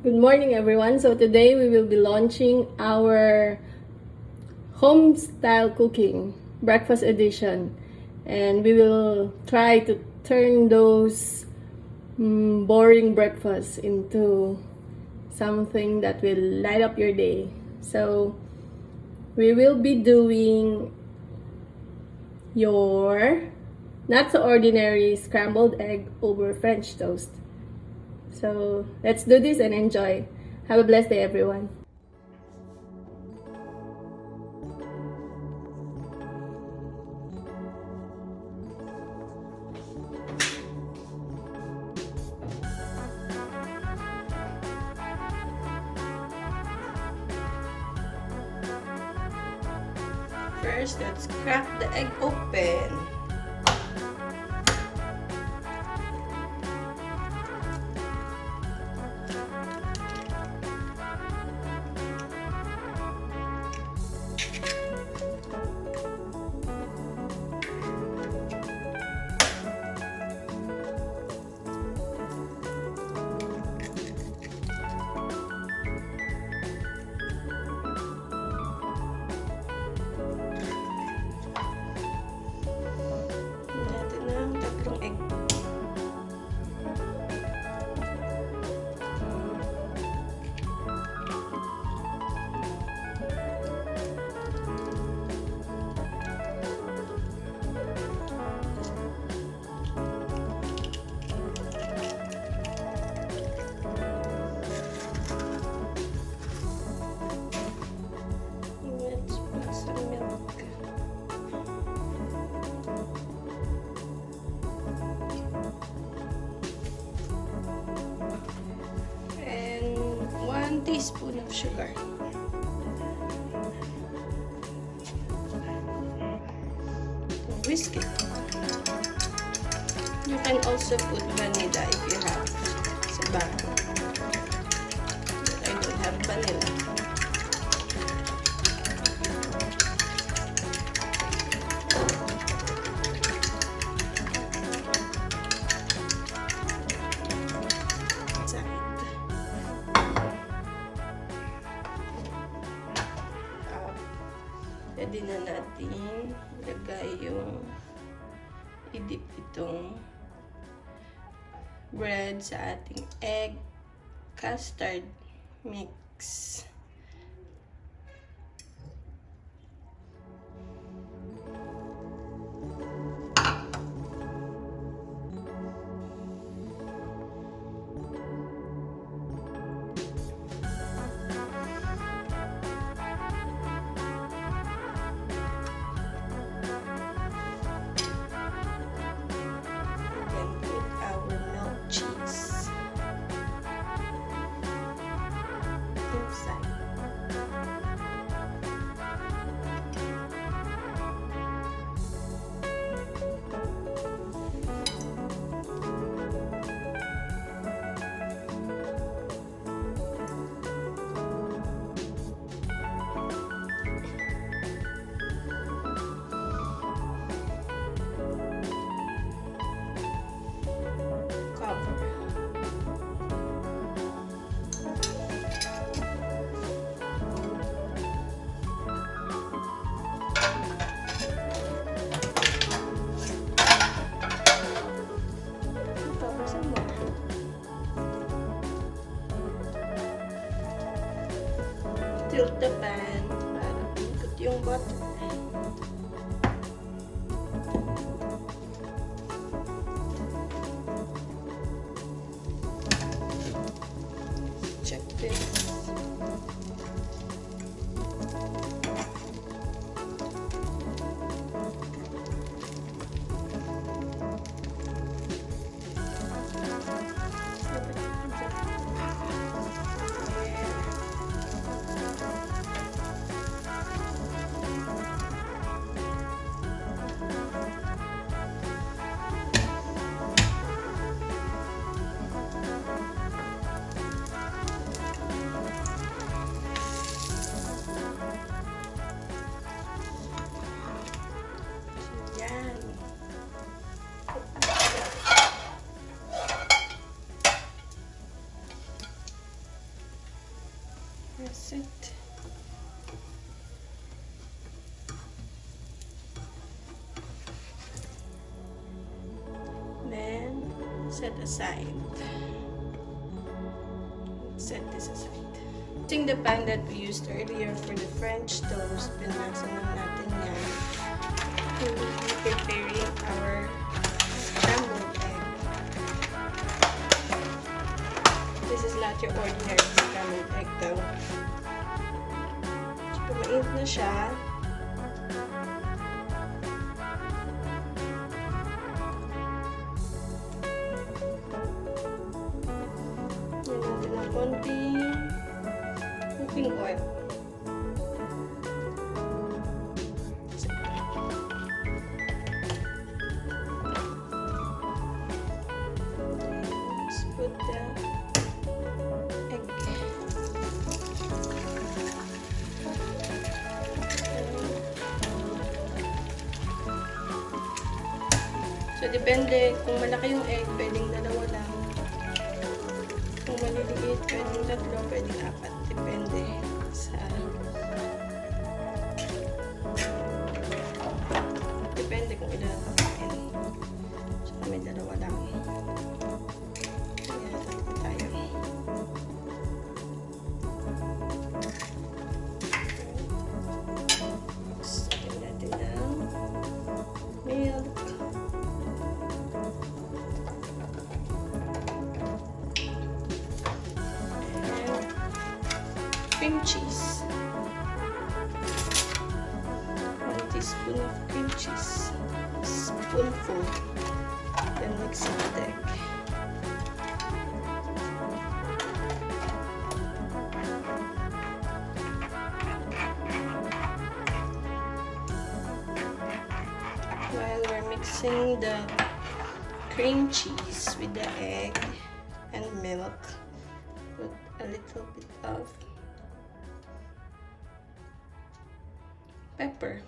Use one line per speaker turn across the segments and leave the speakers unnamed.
Good morning, everyone. So today we will be launching our home style cooking breakfast edition, and we will try to turn those boring breakfasts into something that will light up your day. So we will be doing your not so ordinary scrambled egg over French toast. So let's do this and enjoy. Have a blessed day, everyone.
First, let's crack the egg open. Teaspoon of sugar. Whisk it. You can also put vanilla if you have sa bag. But I don't have vanilla. Pwede na natin ilagay yung idip itong bread sa ating egg custard mix. Tilt the pan para ikot yung butter. Check this. That's it. Then set aside. Set this aside. Using the pan that we used earlier for the French toast, pinaksan lang natin yan. We will be preparing our scrambled egg. This is not your ordinary scrambled egg though. So, pumainit na siya. Yan natin ng konting cooking oil. Let's put the egg. So, depende. Kung malaki yung egg, pwedeng dalawa lang. Kung maliliit, pwedeng tatlo, pwedeng apat. Depende sa... Depende kung ilan ang kakain. So, may dalawa lang. Kaya, tatlo tayo. Sabi natin ng milk. Cream cheese. 1 teaspoon of cream cheese. Spoonful. Then mix it with the egg. While we're mixing the cream cheese with the egg and milk, put a little bit of pepper.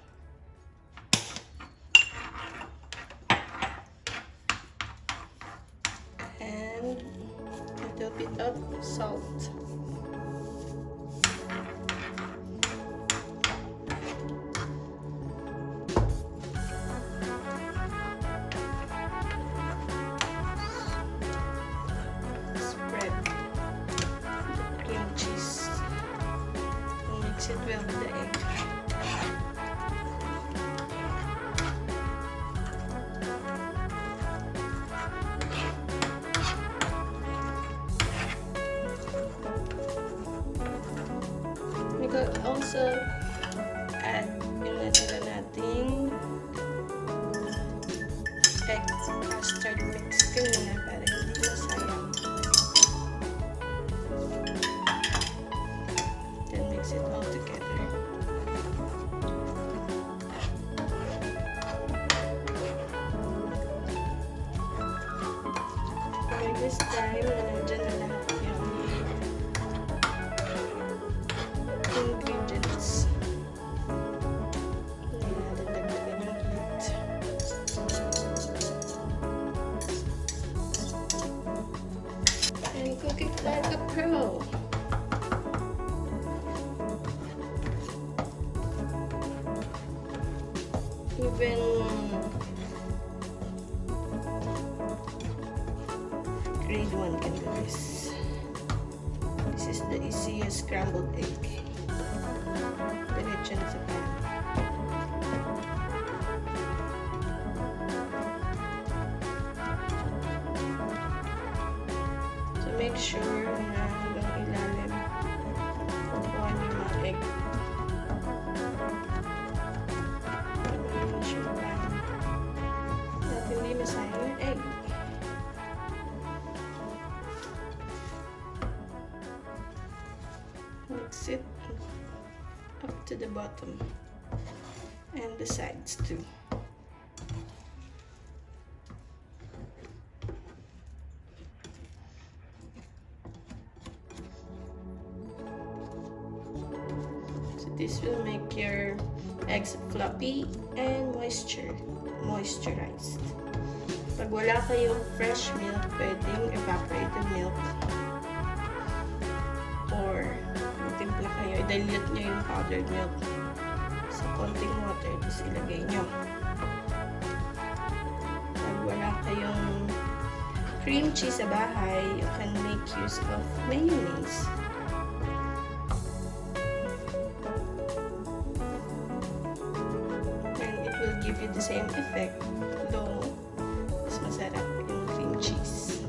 And a little bit of salt. Spread the cream cheese and mix it well with the egg. We could also add yung natira nating egg custard mix kanina para hindi masayang. Then mix it all together. By this time, nandiyan na lahat yung ingredients. Hindi natin dagdagan yung heat. And cook it like a pro. Even grade 1 can do this. This is the easiest scrambled egg. Diretso na sa pan. So make sure na hanggang ilalim kukuha niyo yung mga egg. Malinis yung pan. At hindi masayang yung egg. Mix it up to the bottom and the sides too. So this will make your eggs fluffy and moisturized. Pag wala kayong fresh milk, pwedeng evaporated milk or timpla i-dilute nyo yung powdered milk sa konting water, tapos ilagay nyo. Pag wala kayong cream cheese sa bahay, you can make use of mayonnaise. And it will give you the same effect, though mas masarap yung cream cheese.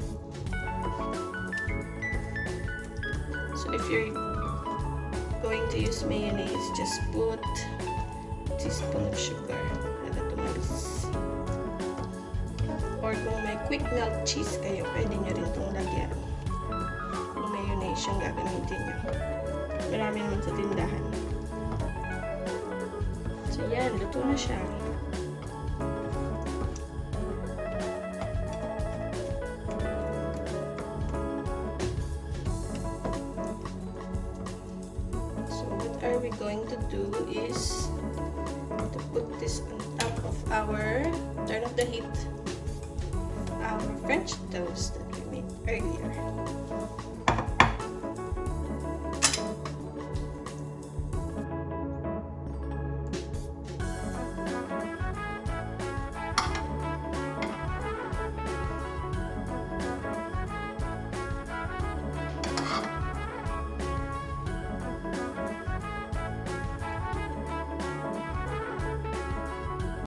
So if you're going to use mayonnaise, just put a teaspoon of sugar para tumalis. Or kung may quick melt cheese kayo, pwede nyo rin itong lagyan. Kung mayonnaise yung gagamitin nyo. Marami naman sa tindahan. So yan, luto na siya. So what are we going to do is to put this on top of our, turn off the heat, our French toast that we made earlier.